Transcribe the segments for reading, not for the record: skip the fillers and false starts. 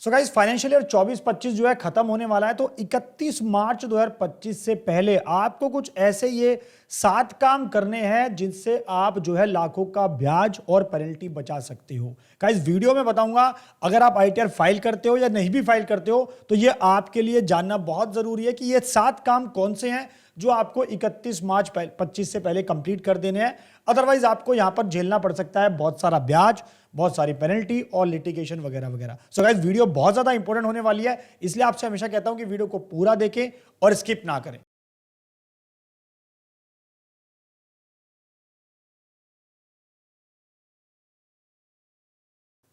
So guys financial year 24-25 जो है खत्म होने वाला है। तो 31 मार्च 2025 से पहले आपको कुछ ऐसे ये 7 काम करने हैं जिनसे आप जो है लाखों का ब्याज और पेनल्टी बचा सकते हो। गाइस वीडियो में बताऊंगा, अगर आप आईटीआर फाइल करते हो या नहीं भी फाइल करते हो तो ये आपके लिए जानना बहुत जरूरी है कि ये 7 काम कौन से हैं जो आपको 31 मार्च 25 से पहले कंप्लीट कर देने हैं। अदरवाइज आपको यहां पर झेलना पड़ सकता है बहुत सारा ब्याज, बहुत सारी पेनल्टी और लिटिगेशन वगैरह वगैरह। सो गाइस वीडियो बहुत ज्यादा इंपॉर्टेंट होने वाली है, इसलिए आपसे हमेशा कहता हूं कि वीडियो को पूरा देखें और स्किप ना करें।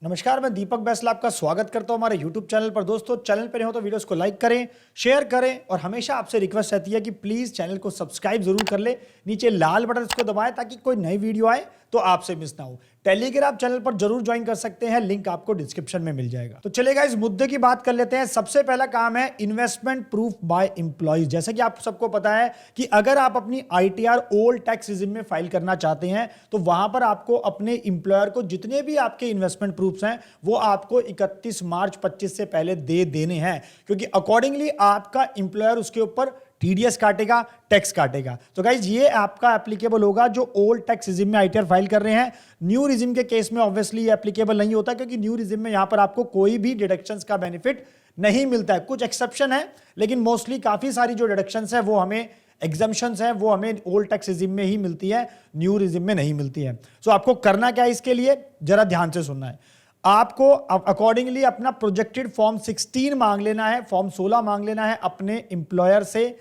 नमस्कार, मैं दीपक बैसला आपका स्वागत करता हूं हमारे YouTube चैनल पर। दोस्तों चैनल पर हो तो वीडियोस को लाइक करें, शेयर करें और हमेशा आपसे रिक्वेस्ट रहती है कि प्लीज चैनल को सब्सक्राइब जरूर कर ले। नीचे लाल बटन इसको दबाएं ताकि कोई नई वीडियो आए तो आपसे मिस ना हो। टेलीग्राम चैनल पर जरूर ज्वाइन कर सकते हैं, लिंक आपको डिस्क्रिप्शन में मिल जाएगा। तो चलेगा इस मुद्दे की बात कर लेते हैं। सबसे पहला काम है इन्वेस्टमेंट प्रूफ बाय एम्प्लॉइज। जैसे कि आप सबको पता है कि अगर आप अपनी आईटीआर ओल्ड टैक्स रिजिम में फाइल करना चाहते हैं तो वहां पर आपको अपने इंप्लॉयर को जितने भी आपके इन्वेस्टमेंट प्रूफ्स हैं वो आपको 31 मार्च 25 से पहले दे देने हैं, क्योंकि अकॉर्डिंगली आपका इंप्लॉयर उसके ऊपर टीडीएस काटेगा, टैक्स काटेगा। तो गाइज ये आपका एप्लीकेबल होगा जो ओल्ड टैक्स रिजिम में आईटीआर फाइल कर रहे हैं। न्यू रिजिम के केस में ऑब्वियसली एप्लीकेबल नहीं होता, क्योंकि न्यू रिजिम में यहां पर आपको कोई भी डिडक्शंस का बेनिफिट नहीं मिलता है। कुछ एक्सेप्शन है, लेकिन मोस्टली काफी सारी जो डिडक्शंस है वो हमें एग्जाम्पशंस है वो हमें ओल्ड टैक्स रिजिम में ही मिलती है, न्यू रिजिम में नहीं मिलती है। सो आपको करना क्या है इसके लिए, जरा ध्यान से सुनना है। आपको अकॉर्डिंगली अपना प्रोजेक्टेड फॉर्म 16 मांग लेना है, फॉर्म 16 मांग लेना है अपने इंप्लॉयर से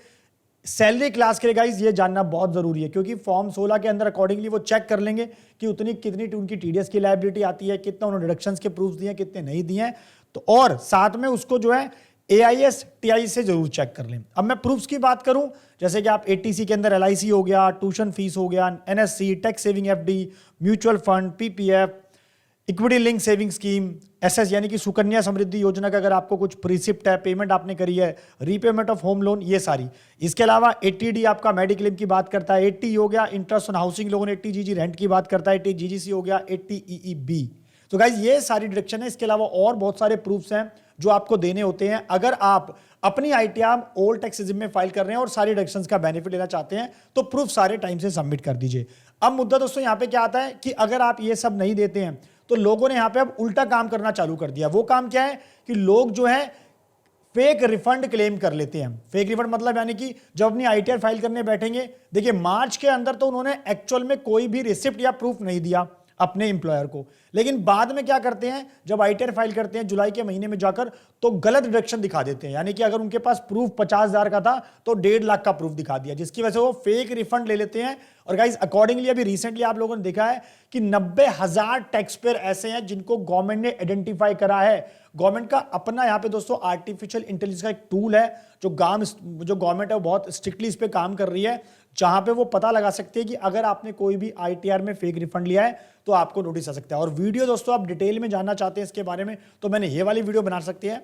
सैलरी क्लास के लिए। गाइस ये जानना बहुत जरूरी है, क्योंकि फॉर्म 16 के अंदर अकॉर्डिंगली वो चेक कर लेंगे कि उतनी कितनी उनकी टीडीएस की लायबिलिटी आती है, कितना उन्होंने डिडक्शंस के प्रूफ दिए, कितने नहीं दिए हैं। तो और साथ में उसको जो है एआईएस टीआई से जरूर चेक कर लें। अब मैं प्रूफ्स की बात करूं, जैसे कि आप एटीसी के अंदर एलआईसी हो गया, ट्यूशन फीस हो गया, NSC, tax saving FD, mutual fund, PPF, equity link saving scheme, SS यानी कि सुकन्या समृद्धि योजना का अगर आपको कुछ प्रिसिप्ट है, पेमेंट आपने करी है, रीपेमेंट ऑफ होम लोन, ये सारी। इसके अलावा 80D आपका मेडिक्लेम की बात करता है, 80 हो गया interest on housing loan, 80GG rent की बात करता है, 80GGC हो गया, 80EEB। तो गाइज ये सारी डिडक्शन है। इसके अलावा और बहुत सारे प्रूफ्स हैं जो आपको देने होते हैं अगर आप अपनी आईटीआर ओल्ड टैक्स रिजिम में फाइल कर रहे हैं और सारी डिडक्शंस का बेनिफिट लेना चाहते हैं, तो प्रूफ सारे टाइम से सबमिट कर दीजिए। अब मुद्दा दोस्तों यहां पे क्या आता है कि अगर आप ये सब नहीं देते हैं तो लोगों ने यहां पे अब उल्टा काम करना चालू कर दिया। वो काम क्या है कि लोग जो है फेक रिफंड क्लेम कर लेते हैं। फेक रिफंड मतलब यानी कि जब अपनी आईटीआर फाइल करने बैठेंगे, देखिए मार्च के अंदर तो उन्होंने एक्चुअल में कोई भी रिसिप्ट या प्रूफ नहीं दिया अपने इंप्लॉयर को, लेकिन बाद में क्या करते हैं, जब आईटीआर फाइल करते हैं जुलाई के महीने में जाकर, तो गलत डिडक्शन दिखा देते हैं। यानी कि अगर उनके पास प्रूफ 50,000 का था तो 1.5 लाख का प्रूफ दिखा दिया, जिसकी वजह से वो फेक रिफंड ले लेते हैं। और गाइस अकॉर्डिंगली अभी रिसेंटली आप लोगों ने देखा है कि 90,000 टैक्स पेयर ऐसे हैं जिनको गवर्नमेंट ने आइडेंटिफाई करा है। गवर्नमेंट का अपना यहां पे दोस्तों आर्टिफिशियल इंटेलिजेंस का एक टूल है जो गवर्नमेंट है वो बहुत स्ट्रिक्टली इस पे काम कर रही है, जहां पे वो पता लगा सकते हैं कि अगर आपने कोई भी आईटीआर में फेक रिफंड लिया है तो आपको नोटिस आ सकता है। और वीडियो दोस्तों आप डिटेल में जानना चाहते हैं इसके बारे में तो मैंने ये वाली वीडियो बना रखी है,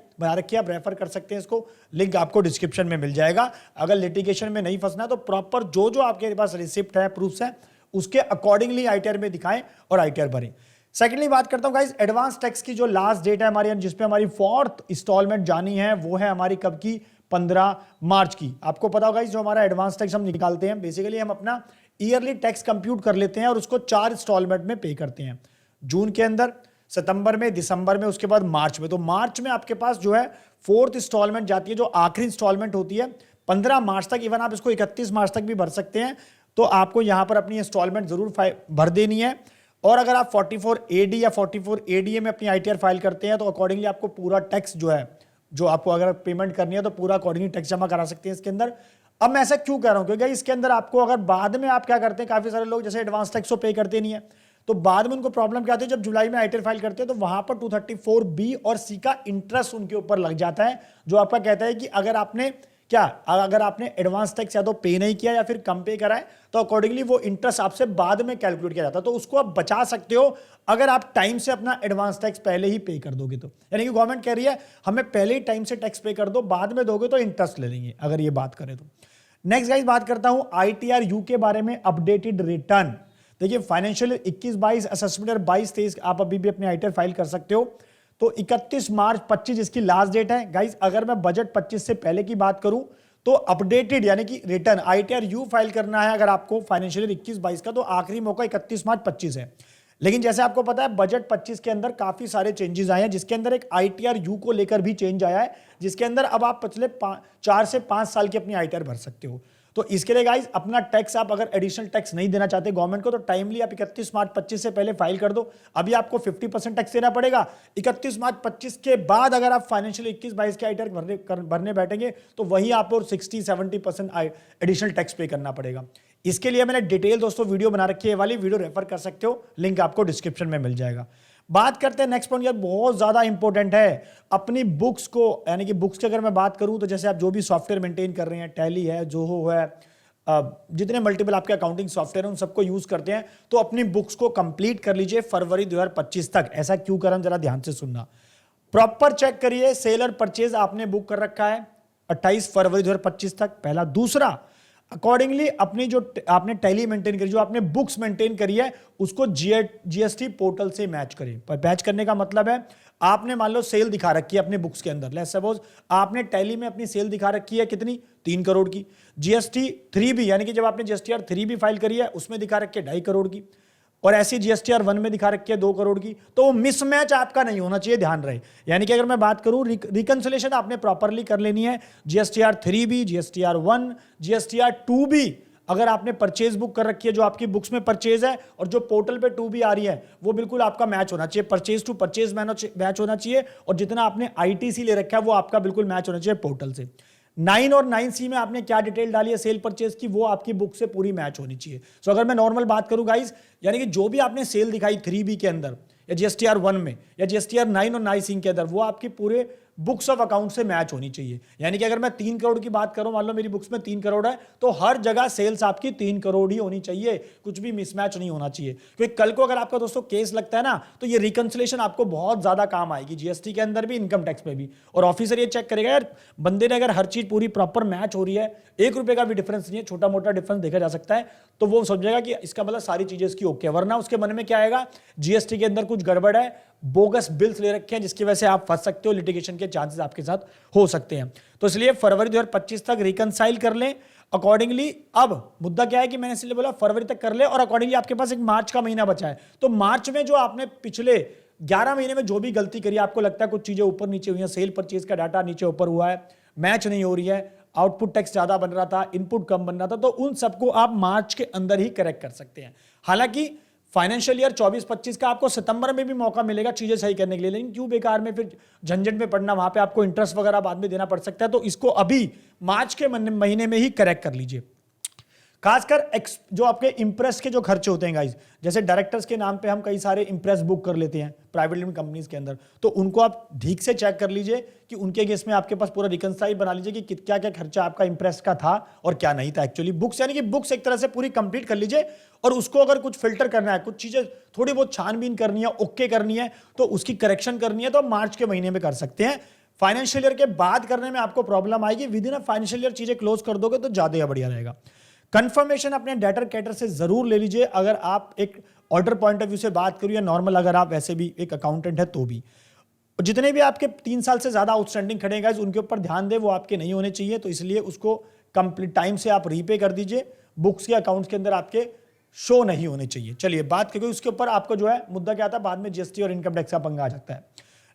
आप रेफर कर सकते हैं इसको, लिंक आपको डिस्क्रिप्शन में मिल जाएगा। अगर लिटिगेशन में नहीं फंसना तो प्रॉपर जो जो आपके पास रिसिप्ट है, प्रूफ्स है, उसके अकॉर्डिंगली आईटीआर में दिखाएं और आईटीआर भरें। सेकेंडली बात करता हूं गाइस एडवांस टैक्स की। जो लास्ट डेट है हमारी जिसपे हमारी 4th इंस्टॉलमेंट जानी है वो है हमारी कब की, 15 मार्च की। आपको पता होगा जो हमारा एडवांस टैक्स हम निकालते हैं, बेसिकली हम अपना ईयरली टैक्स कंप्यूट कर लेते हैं और उसको 4 इंस्टॉलमेंट में पे करते हैं, जून के अंदर, सितंबर में, दिसंबर में, उसके बाद मार्च में। तो मार्च में आपके पास जो है 4th इंस्टॉलमेंट जाती है जो आखिरी इंस्टॉलमेंट होती है 15 मार्च तक। इवन आप इसको 31 मार्च तक भी भर सकते हैं। तो आपको यहां पर अपनी इंस्टॉलमेंट जरूर भर देनी है। और अगर आप 44AD या 44ADA में अपनी आईटीआर फाइल करते हैं तो अकॉर्डिंगली आपको पूरा टैक्स जो है, जो आपको अगर पेमेंट करनी है तो पूरा अकॉर्डिंगली टैक्स जमा करा सकते हैं इसके अंदर। अब मैं ऐसा क्यों कह रहा हूं, क्योंकि इसके अंदर आपको अगर बाद में आप क्या करते हैं, काफी सारे लोग जैसे एडवांस टैक्स को पे करते नहीं है तो बाद में उनको प्रॉब्लम क्या आती है, जब जुलाई में आईटीआर फाइल करते हैं तो वहां पर 234B और C का इंटरेस्ट उनके ऊपर लग जाता है, जो आपका कहता है कि अगर आपने एडवांस टैक्स या तो पे नहीं किया या फिर कम पे करा है तो अकॉर्डिंगली वो इंटरेस्ट आपसे बाद में कैलकुलेट किया जाता है। तो उसको आप बचा सकते हो अगर आप टाइम से अपना एडवांस टैक्स पहले ही पे कर दोगे तो। यानी कि गवर्नमेंट कह रही है हमें पहले ही टाइम से टैक्स पे कर दो, बाद में दोगे तो इंटरेस्ट ले लेंगे, अगर ये बात करें तो। नेक्स्ट गाइस बात करता हूं आईटीआर यू के बारे में, अपडेटेड रिटर्न। देखिए फाइनेंशियल 21-22 असेसमेंट 22-23 आप अभी भी अपने आईटीआर फाइल कर सकते हो। तो 31 मार्च 25 इसकी लास्ट डेट है गाइज। अगर मैं बजट 25 से पहले की बात करूं तो अपडेटेड यानी कि रिटर्न ITR यू फाइल करना है अगर आपको फाइनेंशियल 21-22 का, तो आखिरी मौका 31 मार्च 25 है। लेकिन जैसे आपको पता है बजट 25 के अंदर काफी सारे चेंजेस आए हैं, जिसके अंदर एक ITR यू को लेकर भी चेंज आया है, जिसके अंदर अब आप पिछले 4 से 5 साल की अपनी ITR भर सकते हो। तो इसके लिए गाइज अपना टैक्स आप अगर एडिशनल टैक्स नहीं देना चाहते गवर्नमेंट को, तो टाइमली आप 31 मार्च 25 से पहले फाइल कर दो। अभी आपको 50% टैक्स देना पड़ेगा। 31 मार्च 25 के बाद अगर आप फाइनेंशियल 21-22 के ITR भरने बैठेंगे तो वही आपको 60-70% एडिशनल टैक्स पे करना पड़ेगा। इसके लिए मैंने डिटेल दोस्तों वीडियो बना रखी है, वाली वीडियो रेफर कर सकते हो, लिंक आपको डिस्क्रिप्शन में मिल जाएगा। बात करते हैं नेक्स्ट पॉइंट, यार बहुत ज्यादा इंपॉर्टेंट है अपनी बुक्स को, यानी कि बुक्स की अगर मैं बात करूं तो जैसे आप जो भी सॉफ्टवेयर मेंटेन कर रहे हैं, टैली है, जोहो है, जितने मल्टीपल आपके अकाउंटिंग सॉफ्टवेयर हैं उन सबको यूज करते हैं, तो अपनी बुक्स को कंप्लीट कर लीजिए फरवरी 2025 तक। ऐसा क्यों करें, जरा ध्यान से सुनना, प्रॉपर चेक करिए सेल और परचेज आपने बुक कर रखा है 28 फरवरी 2025 तक, पहला। दूसरा, अकॉर्डिंगली अपनी जो आपने टैली मेंटेन करी, जो आपने बुक्स मेंटेन करी है, उसको GST पोर्टल से मैच करें। मैच करने का मतलब है आपने मान लो सेल दिखा रखी है अपने बुक्स के अंदर, लेट्स सपोज आपने टैली में अपनी सेल दिखा रखी है कितनी, 3 करोड़ की। GST 3B यानी कि जब आपने GSTR 3B फाइल करी है उसमें दिखा रखी है 2.5 करोड़ की, और ऐसी GSTR 1 में दिखा रखी है 2 करोड़ की, तो वो मिसमैच आपका नहीं होना चाहिए, ध्यान रहे। यानी कि अगर मैं बात करूं रिकंसिलेशन आपने प्रॉपरली कर लेनी है, GSTR 3B, GSTR 1, GSTR 2B अगर आपने परचेज बुक कर रखी है, जो आपकी बुक्स में परचेज है और जो पोर्टल पे 2B आ रही है, वो बिल्कुल आपका मैच होना चाहिए, परचेज टू परचेज मैच होना चाहिए, और जितना आपने ITC ले रखा है वो आपका बिल्कुल मैच होना चाहिए पोर्टल से। 9 और 9C में आपने क्या डिटेल डाली है सेल परचेज की, वो आपकी बुक से पूरी मैच होनी चाहिए। सो अगर मैं नॉर्मल बात करूं गाइस, यानी कि जो भी आपने सेल दिखाई 3B के अंदर या GSTR 1 में या GSTR 9 और 9C के अंदर, वो आपकी पूरे बुक्स ऑफ अकाउंट से मैच होनी चाहिए। यानी कि अगर मैं 3 करोड़ की बात करूं, मान लो मेरी बुक्स में 3 करोड़ है, तो हर जगह सेल्स आपकी 3 करोड़ ही होनी चाहिए, कुछ भी मिसमैच नहीं होना चाहिए। क्योंकि कल को अगर आपका दोस्तों केस लगता है ना, तो ये रिकंसिलेशन आपको बहुत ज्यादा काम आएगी, GST के अंदर भी, इनकम टैक्स में भी। और ऑफिसर ये चेक करेगा यार बंदे ने अगर हर चीज पूरी प्रॉपर मैच हो रही है, 1 रुपए का भी डिफरेंस नहीं है, छोटा मोटा डिफरेंस देखा जा सकता है, तो वो समझेगा कि इसका मतलब सारी चीजें इसकी ओके। वरना उसके मन में क्या आएगा, GST के अंदर कुछ गड़बड़ है, बोगस बिल्स ले रखे हैं, जिसकी वजह से आप फंस सकते हो, लिटिगेशन के चांसेस आपके साथ हो सकते हैं। तो इसलिए फरवरी 2025 तक रिकंसाइल कर लें अकॉर्डिंगली। अब मुद्दा क्या है कि मैंने इसलिए बोला फरवरी तक कर ले, और अकॉर्डिंगली आपके पास एक मार्च का महीना बचा है, तो मार्च में जो आपने पिछले 11 महीने में जो भी गलती करी, आपको लगता है कुछ चीजें ऊपर नीचे हुई हैं, सेल परचेज का डाटा नीचे ऊपर हुआ है, मैच नहीं हो रही है, आउटपुट टैक्स ज्यादा बन रहा था, इनपुट कम बन रहा था, तो उन सबको आप मार्च के अंदर ही करेक्ट कर सकते हैं। हालांकि फाइनेंशियल ईयर 24-25 का आपको सितंबर में भी मौका मिलेगा चीजें सही करने के लिए, लेकिन क्यों बेकार में फिर झंझट में पड़ना, वहां पे आपको इंटरेस्ट वगैरह बाद में देना पड़ सकता है, तो इसको अभी मार्च के महीने में ही करेक्ट कर लीजिए। खासकर जो आपके इंप्रेस के जो खर्चे होते हैं गाइज, जैसे डायरेक्टर्स के नाम पे हम कई सारे इंप्रेस बुक कर लेते हैं प्राइवेट लिमिटेड कंपनीज के अंदर, तो उनको आप ठीक से चेक कर लीजिए कि उनके केस में आपके पास पूरा रिकंसाइल बना लीजिए कि क्या क्या खर्चा आपका इंप्रेस का था और क्या नहीं था एक्चुअली। बुक्स यानी कि बुक्स एक तरह से पूरी कंप्लीट कर लीजिए, और उसको अगर कुछ फिल्टर करना है, कुछ चीजें थोड़ी बहुत छानबीन करनी है, ओके करनी है, तो उसकी करेक्शन करनी है, तो मार्च के महीने में कर सकते हैं। फाइनेंशियल ईयर के बाद करने में आपको प्रॉब्लम आएगी, with in a financial year चीजें क्लोज कर दोगे तो ज्यादा बढ़िया रहेगा। कंफर्मेशन अपने डेटर कैटर से जरूर ले लीजिए, अगर आप एक ऑर्डर पॉइंट ऑफ व्यू से बात करिए, नॉर्मल अगर आप वैसे भी एक अकाउंटेंट है तो भी। जितने भी आपके 3 साल से ज्यादा आउटस्टैंडिंग खड़े हैं उनके ऊपर ध्यान दें, वो आपके नहीं होने चाहिए, तो इसलिए उसको कंप्लीट टाइम से आप रीपे कर दीजिए, बुक्स के अकाउंट्स के अंदर आपके शो नहीं होने चाहिए। चलिए बात करिए उसके ऊपर, आपको जो है मुद्दा क्या था, बाद में GST और इनकम टैक्स का पंगा आ जाता है।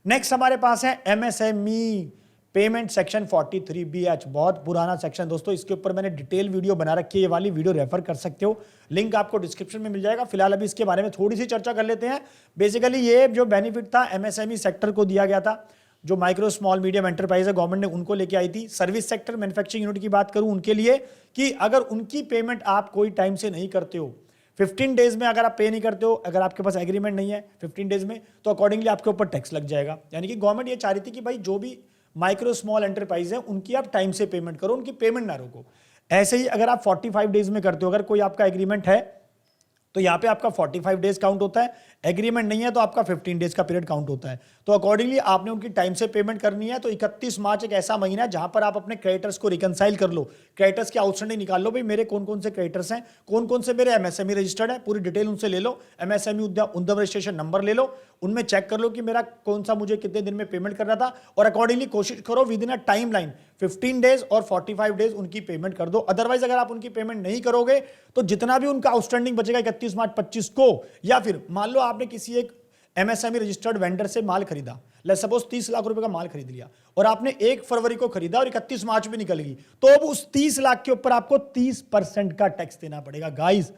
नेक्स्ट हमारे पास है MSME पेमेंट सेक्शन 43BH, बहुत पुराना सेक्शन दोस्तों, इसके ऊपर मैंने डिटेल वीडियो बना रखी है, ये वाली वीडियो रेफर कर सकते हो, लिंक आपको डिस्क्रिप्शन में मिल जाएगा। फिलहाल अभी इसके बारे में थोड़ी सी चर्चा कर लेते हैं। बेसिकली ये जो बेनिफिट था MSME सेक्टर को दिया गया था, जो माइक्रो स्मॉल मीडियम एंटरप्राइज है, गवर्नमेंट ने उनको लेके आई थी। सर्विस सेक्टर मैन्युफैक्चरिंग यूनिट की बात करूं उनके लिए, कि अगर उनकी पेमेंट आप कोई टाइम से नहीं करते हो, 15 डेज में अगर आप पे नहीं करते हो, अगर आपके पास एग्रीमेंट नहीं है 15 डेज में, तो अकॉर्डिंगली आपके ऊपर टैक्स लग जाएगा। यानी कि गवर्नमेंट ये चाह रही थी कि भाई जो भी माइक्रो स्मॉल एंटरप्राइज है उनकी आप टाइम से पेमेंट करो, उनकी पेमेंट ना रोको। ऐसे ही अगर आप 45 डेज में करते हो, अगर कोई आपका एग्रीमेंट है तो यहाँ पे आपका 45 डेज काउंट होता है, एग्रीमेंट नहीं है तो आपका 15 डेज का पीरियड काउंट होता है। तो अकॉर्डिंगली आपने उनकी टाइम से पेमेंट करनी है। तो 31 मार्च एक ऐसा महीना है जहां पर आप अपने क्रेडिटर्स को रिकंसाइल कर लो, क्रेडिटर्स की आउटस्टैंडिंग निकाल लो, भाई मेरे कौन कौन से क्रेडिटर्स हैं, कौन कौन से मेरे एमएसएमई रजिस्टर्ड है, पूरी डिटेल उनसे ले लो, एमएसएमई उद्यम रजिस्ट्रेशन नंबर ले लो, उनमें चेक कर लो कि मेरा कौन सा मुझे कितने दिन में पेमेंट करना था, और अकॉर्डिंगली कोशिश करो with in a time line 15 days और 45 डेज उनकी पेमेंट कर दो। अदरवाइज अगर आप उनकी पेमेंट नहीं करोगे तो जितना भी उनका आउटस्टैंडिंग बचेगा 31 मार्च 25 को, या फिर मान लो आपने किसी एक एमएसएमई रजिस्टर्ड वेंडर से माल खरीदा, लेट्स सपोज 30 लाख रुपए का माल खरीद लिया और आपने 1 फरवरी को खरीदा और 31 मार्च में निकल गई, तो अब उस 30 लाख के ऊपर आपको 30% का टैक्स देना पड़ेगा गाइस,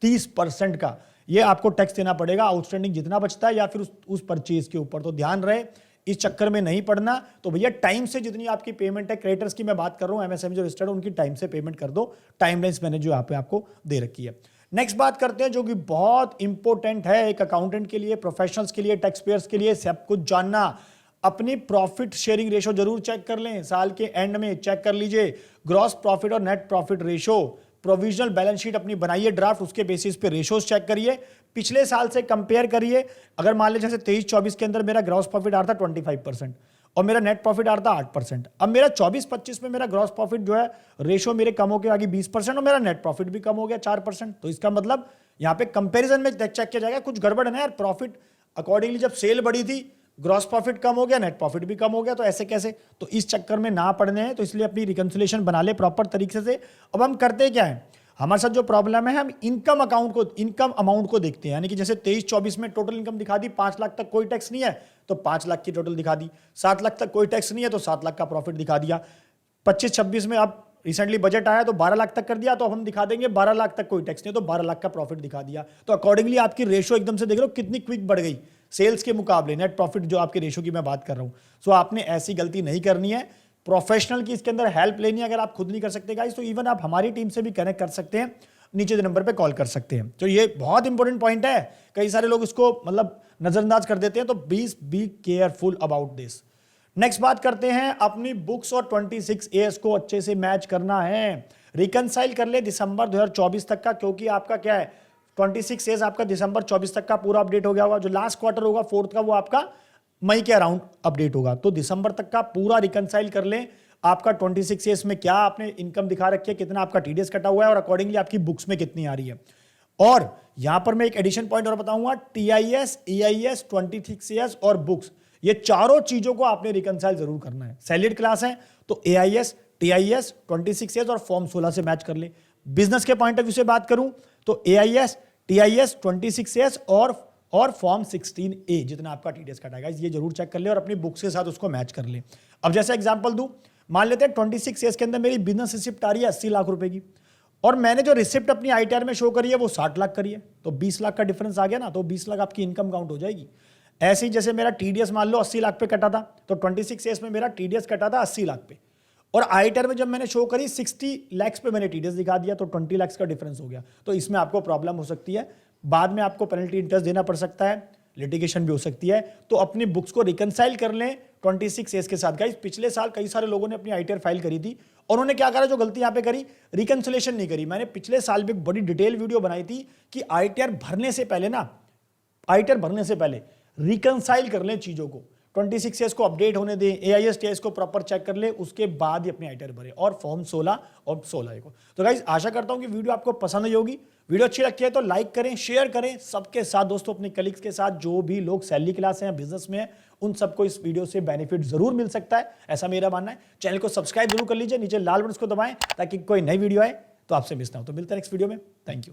30% का ये आपको टैक्स देना पड़ेगा आउटस्टैंडिंग जितना बचता है या फिर उस परचेज के ऊपर। तो ध्यान रहे, इस चक्कर में नहीं पड़ना। तो भैया टाइम से जितनी आपकी पेमेंट है, क्रेडिटर्स की मैं बात कर रहा हूं, एमएसएमई जो रजिस्टर्ड है उनकी टाइम से पेमेंट कर दो, टाइमलाइंस मैंने जो यहाँ पे आपको दे रखी है। नेक्स्ट बात करते हैं जो कि बहुत इंपॉर्टेंट है एक अकाउंटेंट के लिए, प्रोफेशनल्स के लिए, टैक्स पेयर्स के लिए, सब कुछ जानना। अपनी प्रॉफिट शेयरिंग रेशो जरूर चेक कर लें, साल के एंड में चेक कर लीजिए ग्रॉस प्रॉफिट और net profit ratio. Provisional balance sheet अपनी बनाइए ड्राफ्ट, उसके बेसिस पे रेशोज चेक करिए, पिछले साल से कंपेयर करिए। अगर मान लीजिए जैसे 23-24 के अंदर मेरा ग्रॉस प्रॉफिट आ रहा था 25% और मेरा नेट प्रॉफिट आ रहा था 8%, अब मेरा 24-25 में मेरा ग्रॉस प्रॉफिट जो है रेशो मेरे कम हो गया आगे 20% और मेरा नेट प्रॉफिट भी कम हो गया 4%। तो इसका मतलब यहाँ पे कंपैरिजन में चेक किया जाएगा कुछ गड़बड़ है ना यार, प्रॉफिट अकॉर्डिंगली जब सेल बढ़ी थी ग्रॉस प्रॉफिट कम हो गया, नेट प्रॉफिट भी कम हो गया, तो ऐसे कैसे, तो इस चक्कर में ना पड़ने हैं। तो इसलिए अपनी रिकंसिलेशन बना ले प्रॉपर तरीके से। अब हम करते क्या है, हमारे साथ जो प्रॉब्लम है, हम इनकम अमाउंट को देखते हैं, यानी कि जैसे 23-24 में टोटल इनकम दिखा दी 5 लाख तक कोई टैक्स नहीं है तो 5 लाख की टोटल दिखा दी, 7 लाख तक कोई टैक्स नहीं है तो 7 लाख का प्रॉफिट दिखा दिया, 25-26 में अब रिसेंटली बजट आया तो 12 लाख तक कर दिया तो अब हम दिखा देंगे 12 लाख तक कोई टैक्स नहीं है तो 12 लाख का प्रॉफिट दिखा दिया। तो अकॉर्डिंगली आपकी रेशो एकदम से देख लो कितनी क्विक बढ़ गई सेल्स के मुकाबले, नेट प्रॉफिट जो आपके रेशो की मैं बात कर रहा हूं। सो आपने ऐसी गलती नहीं करनी है, प्रोफेशनल की इसके अंदर हेल्प लेनी है। अगर आप खुद नहीं कर सकते गाइस तो इवन आप हमारी टीम से भी कनेक्ट कर सकते हैं, नीचे के नंबर पे कॉल कर सकते हैं। तो ये बहुत इंपॉर्टेंट पॉइंट है, कई सारे लोग इसको मतलब नजरअंदाज कर देते हैं, तो please be careful about this. Next बात करते हैं, अपनी बुक्स और 26A को अच्छे से मैच करना है, रिकंसाइल कर ले दिसंबर 2024 तक का, क्योंकि आपका क्या है 26A आपका दिसंबर 24 तक का पूरा अपडेट हो गया होगा, जो लास्ट क्वार्टर होगा 4th का वो आपका मई के अराउंड अपडेट होगा। तो दिसंबर तक का पूरा रिकंसाइल कर ले, आपका 26A में क्या आपने इनकम दिखा रखी है, कितना आपका टीडीएस कटा हुआ है और अकॉर्डिंगली आपकी बुक्स में कितनी आ रही है। और यहां पर मैं एक एडिशन पॉइंट और बताऊंगा, टीआईएस, ईआईएस, 26A और बुक्स, ये चारों चीजों को आपने रिकंसाइल जरूर करना है। सैलरीड क्लास है तो एआईएस, टीआईएस, 26A और फॉर्म 16 से मैच कर ले। बिजनेस के पॉइंट ऑफ व्यू से बात करूं तो एआईएस, टीआईएस, 26A और फॉर्म 16A जितना आपका टीडीएस कटाएगा ये जरूर चेक कर ले और अपनी बुक्स के साथ उसको मैच कर ले। अब जैसे एग्जांपल दूं, मान लेते हैं 26A के अंदर मेरी बिजनेस रिसिप्ट आ रही है 80 लाख रुपए की और मैंने जो रिसिप्ट अपनी आईटीआर में शो करी है वो 60 लाख करी है, तो 20 लाख का डिफरेंस आ गया ना, तो 20 लाख आपकी इनकम काउंट हो जाएगी। ऐसे ही जैसे मेरा टीडीएस मान लो 80 लाख पे कटा था, तो 26A में मेरा टीडीएस कटा था 80 लाख पे और आईटीआर में जब मैंने शो करी 60 लाख पे मैंने टीडीएस दिखा दिया, तो 20 लाख का डिफरेंस हो गया। तो इसमें आपको प्रॉब्लम हो सकती है, बाद में आपको पेनल्टी इंटरेस्ट देना पड़ सकता है, लिटिगेशन भी हो सकती है। तो अपनी बुक्स को रिकंसाइल कर लें 26A के साथ। गाइस पिछले साल कई सारे लोगों ने अपनी आईटीआर फाइल करी थी और उन्होंने क्या करा, जो गलती यहां पे करी, रिकंसिलेशन नहीं करी। मैंने पिछले साल भी एक बड़ी डिटेल वीडियो बनाई थी कि आईटीआर भरने से पहले ना, आईटीआर भरने से पहले रिकंसाइल कर लें चीजों को, 26A को अपडेट होने दें, एआईएस टीआईएस को प्रॉपर चेक कर ले, उसके बाद ही अपनी आईटीआर भरे और फॉर्म 16 और 16 को। तो गाइस आशा करता हूं कि वीडियो आपको पसंद आई होगी। वीडियो अच्छी लगती है तो लाइक करें, शेयर करें सबके साथ, दोस्तों अपने कलीग्स के साथ, जो भी लोग सैलरी क्लास हैं, बिजनेस में है, उन सबको इस वीडियो से बेनिफिट जरूर मिल सकता है, ऐसा मेरा मानना है। चैनल को सब्सक्राइब जरूर कर लीजिए, नीचे लाल बटन को दबाएं ताकि कोई नई वीडियो आए तो आपसे मिस ना हो। तो मिलते हैं नेक्स्ट वीडियो में, थैंक यू।